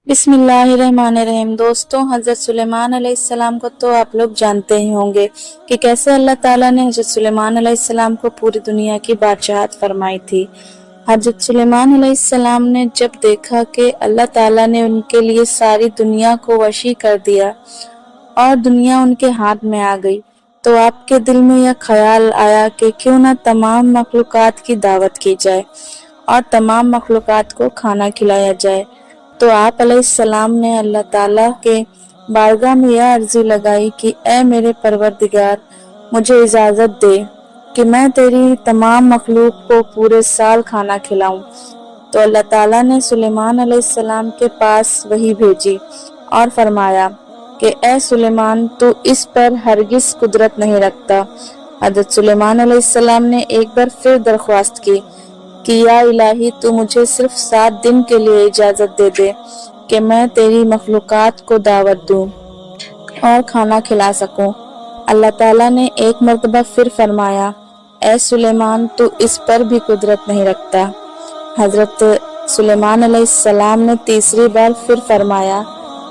बिस्मिल्लाहिर्रहमानिर्रहीम। दोस्तों, हज़रत सुलेमान अलैहिस्सलाम को तो आप लोग जानते ही होंगे कि कैसे अल्लाह ताला ने हज़रत सुलेमान अलैहिस्सलाम को पूरी दुनिया की बादशाहत फरमाई थी। हज़रत सुलेमान अलैहिस्सलाम ने जब देखा कि अल्लाह ताला ने उनके लिए सारी दुनिया को वशी कर दिया और दुनिया उनके हाथ में आ गई, तो आपके दिल में यह ख्याल आया कि क्यों ना तमाम मखलूकात की दावत की जाए और तमाम मखलूकात को खाना खिलाया जाए। तो आप अलैहिस्सलाम ने अल्लाह ताला के बारगाह में यह अर्जी लगाई कि ए मेरे परवरदिगार, मुझे इजाज़त दे कि मैं तेरी तमाम मखलूक को पूरे साल खाना खिलाऊं। तो अल्लाह ताला ने सुलेमान अलैहिस्सलाम के पास वही भेजी और फरमाया कि ए सुलेमान, तू इस पर हरगिज कुदरत नहीं रखता। हज़रत सुलेमान अलैहिस्सलाम ने एक बार फिर दरख्वास्त की कि या इलाही, तू मुझे सिर्फ 7 दिन के लिए इजाज़त दे दे कि मैं तेरी मखलूकात को दावत दूं और खाना खिला सकूं। अल्लाह ताला ने एक मर्तबा फिर फरमाया, ए सुलेमान, तू इस पर भी कुदरत नहीं रखता। हज़रत सुलेमान अलैहिस्सलाम ने तीसरी बार फिर फरमाया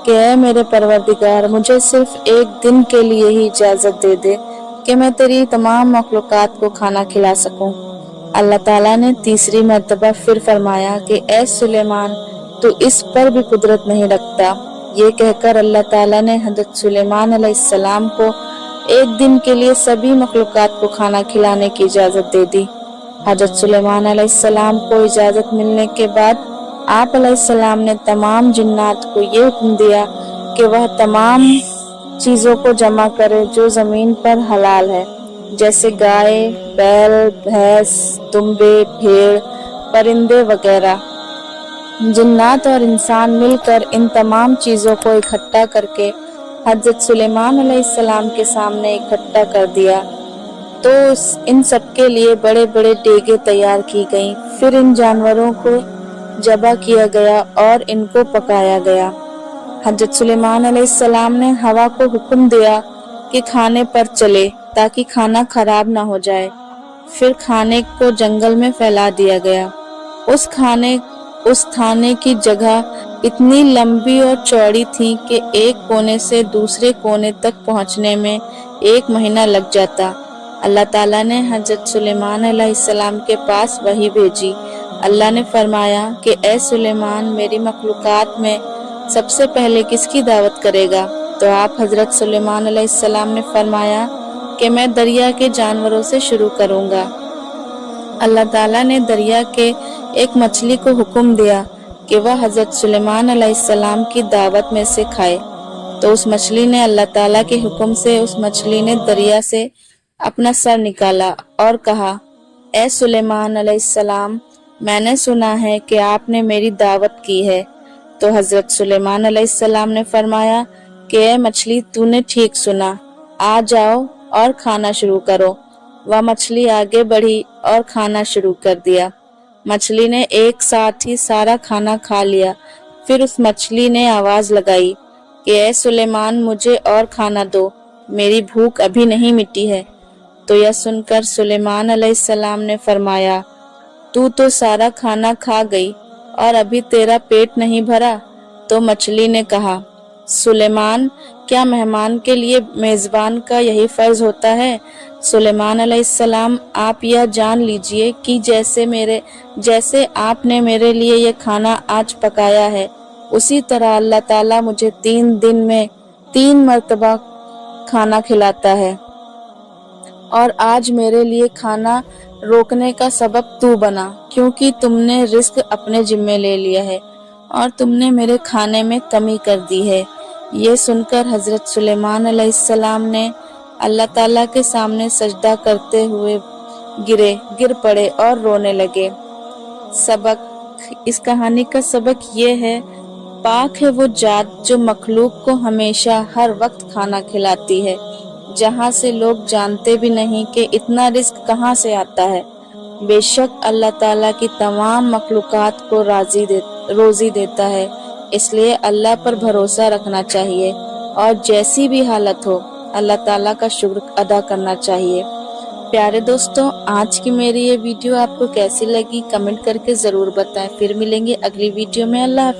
कि ए मेरे परवरदिगार, मुझे सिर्फ 1 दिन के लिए ही इजाज़त दे दे कि मैं तेरी तमाम मखलूकात को खाना खिला सकूं। अल्लाह ताला ने तीसरी मर्तबा फिर फरमाया कि ए सुलेमान, तू इस पर भी कुदरत नहीं रखता। ये कहकर अल्लाह ताला ने हज़रत सुलेमान अलैहिस्सलाम को 1 दिन के लिए सभी मखलूकात को खाना खिलाने की इजाज़त दे दी। हज़रत सुलेमान अलैहिस्सलाम को इजाज़त मिलने के बाद आप अलैहिस्सलाम ने तमाम जिन्नात को ये हुक्म दिया कि वह तमाम चीज़ों को जमा करे जो ज़मीन पर हलाल है, जैसे गाय, बैल, भैंस, दुम्बे, भेड़, परिंदे वगैरह। जिन्नात और इंसान मिलकर इन तमाम चीज़ों को इकट्ठा करके हज़रत सुलेमान अलैहिस्सलाम के सामने इकट्ठा कर दिया। तो इन सब के लिए बड़े बड़े देगे तैयार की गईं। फिर इन जानवरों को ज़बह किया गया और इनको पकाया गया। हज़रत सुलेमान अलैहिस्सलाम ने हवा को हुक्म दिया कि खाने पर चले ताकि खाना खराब ना हो जाए। फिर खाने को जंगल में फैला दिया गया। उस खाने की जगह इतनी लंबी और चौड़ी थी कि एक कोने से दूसरे कोने तक पहुंचने में 1 महीना लग जाता। अल्लाह ताला ने हज़रत सुलेमान अलैहिस्सलाम के पास वही भेजी। अल्लाह ने फरमाया कि ए सुलेमान, मेरी मखलूकात में सबसे पहले किसकी दावत करेगा? तो आप हज़रत सुलेमान अलैहिस्सलाम ने फरमाया कि मैं दरिया के जानवरों से शुरू करूंगा। अल्लाह ताला ने दरिया के एक मछली को हुक्म दिया कि वह हज़रत सुलेमान अलैहिस्सलाम की दावत में से खाए। तो उस मछली ने अल्लाह ताला के हुक्म से उस मछली ने दरिया से अपना सर निकाला और कहा, ए सुलेमान अलैहिस्सलाम, मैंने सुना है कि आपने मेरी दावत की है। तो हज़रत सुलेमान अलैहिस्सलाम ने फरमाया कि ए मछली, तूने ठीक सुना, आ जाओ और खाना शुरू करो। वह मछली आगे बढ़ी और खाना शुरू कर दिया। मछली ने एक साथ ही सारा खाना खा लिया। फिर उस मछली ने आवाज लगाई कि ए सुलेमान, मुझे और खाना दो, मेरी भूख अभी नहीं मिटी है। तो यह सुनकर सुलेमान अलैहिस्सलाम ने फरमाया, तू तो सारा खाना खा गई और अभी तेरा पेट नहीं भरा। तो मछली ने कहा, सुलेमान, क्या मेहमान के लिए मेजबान का यही फर्ज होता है? सुलेमान अलैहिस्सलाम, आप यह जान लीजिए कि जैसे आपने मेरे लिए यह खाना आज पकाया है, उसी तरह अल्लाह ताला मुझे 3 दिन में 3 मर्तबा खाना खिलाता है। और आज मेरे लिए खाना रोकने का सबब तू बना, क्योंकि तुमने रिस्क अपने जिम्मे ले लिया है और तुमने मेरे खाने में कमी कर दी है। ये सुनकर हज़रत सुलेमान अलैहिस्सलाम ने अल्लाह ताला के सामने सजदा करते हुए गिर पड़े और रोने लगे। इस कहानी का सबक ये है, पाक है वो जात जो मखलूक को हमेशा हर वक्त खाना खिलाती है, जहाँ से लोग जानते भी नहीं कि इतना रिस्क कहाँ से आता है। बेशक अल्लाह ताला की तमाम मखलूकात को रोजी देता है, इसलिए अल्लाह पर भरोसा रखना चाहिए और जैसी भी हालत हो अल्लाह ताला का शुक्र अदा करना चाहिए। प्यारे दोस्तों, आज की मेरी ये वीडियो आपको कैसी लगी कमेंट करके ज़रूर बताएं। फिर मिलेंगे अगली वीडियो में। अल्लाह हाफ़िज़।